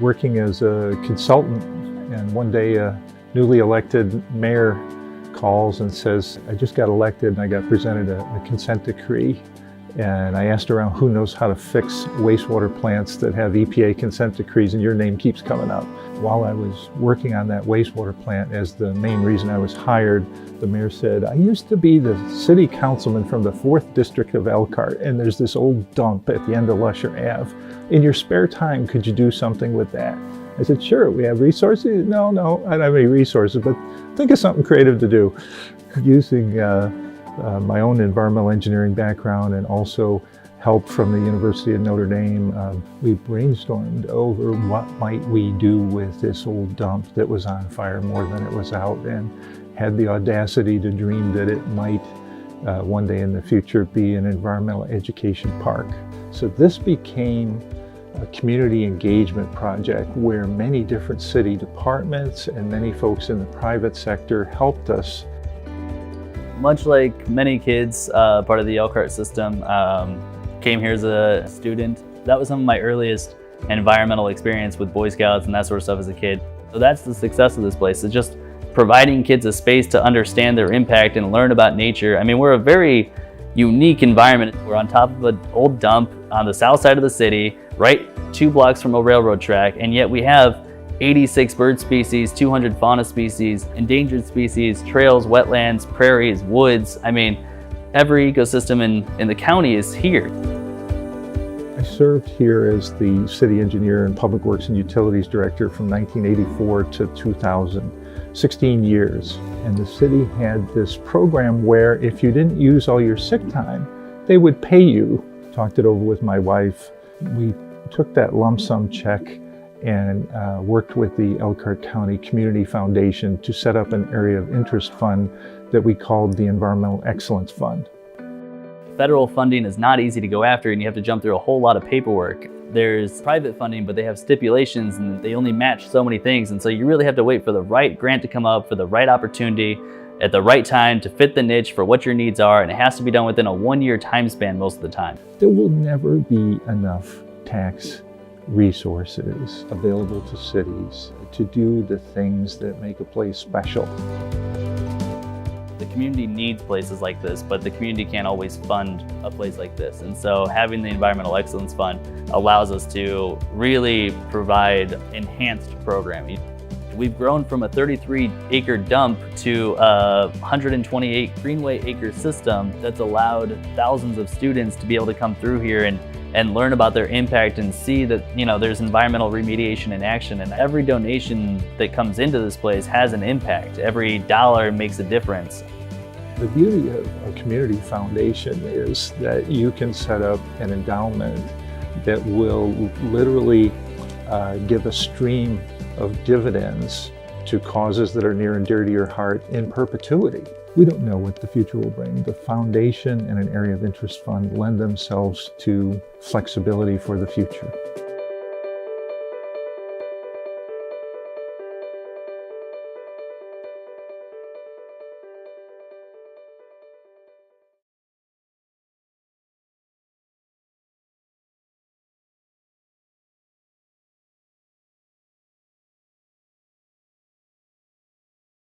working as a consultant, and one day a newly elected mayor calls and says, I just got elected and I got presented a consent decree. And I asked around who knows how to fix wastewater plants that have EPA consent decrees, and your name keeps coming up. While I was working on that wastewater plant as the main reason I was hired, the mayor said, I used to be the city councilman from the 4th District of Elkhart, and there's this old dump at the end of Lusher Ave. In your spare time, could you do something with that? I said, sure, we have resources. No, I don't have any resources, but think of something creative to do. Using my own environmental engineering background and also help from the University of Notre Dame, we brainstormed over what might we do with this old dump that was on fire more than it was out, and had the audacity to dream that it might one day in the future be an environmental education park. So this became a community engagement project where many different city departments and many folks in the private sector helped us. Much like many kids, part of the Elkhart system, came here as a student. That was some of my earliest environmental experience with Boy Scouts and that sort of stuff as a kid. So that's the success of this place, is just providing kids a space to understand their impact and learn about nature. I mean, we're a very unique environment. We're on top of an old dump on the south side of the city, right 2 blocks from a railroad track, and yet we have 86 bird species, 200 fauna species, endangered species, trails, wetlands, prairies, woods. I mean, every ecosystem in the county is here. I served here as the city engineer and public works and utilities director from 1984 to 2000, 16 years. And the city had this program where if you didn't use all your sick time, they would pay you. Talked it over with my wife. We took that lump sum check and worked with the Elkhart County Community Foundation to set up an area of interest fund that we called the Environmental Excellence Fund. Federal funding is not easy to go after, and you have to jump through a whole lot of paperwork. There's private funding, but they have stipulations and they only match so many things, and so you really have to wait for the right grant to come up, for the right opportunity, at the right time to fit the niche for what your needs are, and it has to be done within a 1-year time span most of the time. There will never be enough tax resources available to cities to do the things that make a place special. The community needs places like this, but the community can't always fund a place like this. And so having the Environmental Excellence Fund allows us to really provide enhanced programming. We've grown from a 33-acre dump to a 128 greenway acre system that's allowed thousands of students to be able to come through here and learn about their impact and see that, you know, there's environmental remediation in action, and every donation that comes into this place has an impact. Every dollar makes a difference. The beauty of a community foundation is that you can set up an endowment that will literally give a stream of dividends to causes that are near and dear to your heart in perpetuity. We don't know what the future will bring. The foundation and an area of interest fund lend themselves to flexibility for the future.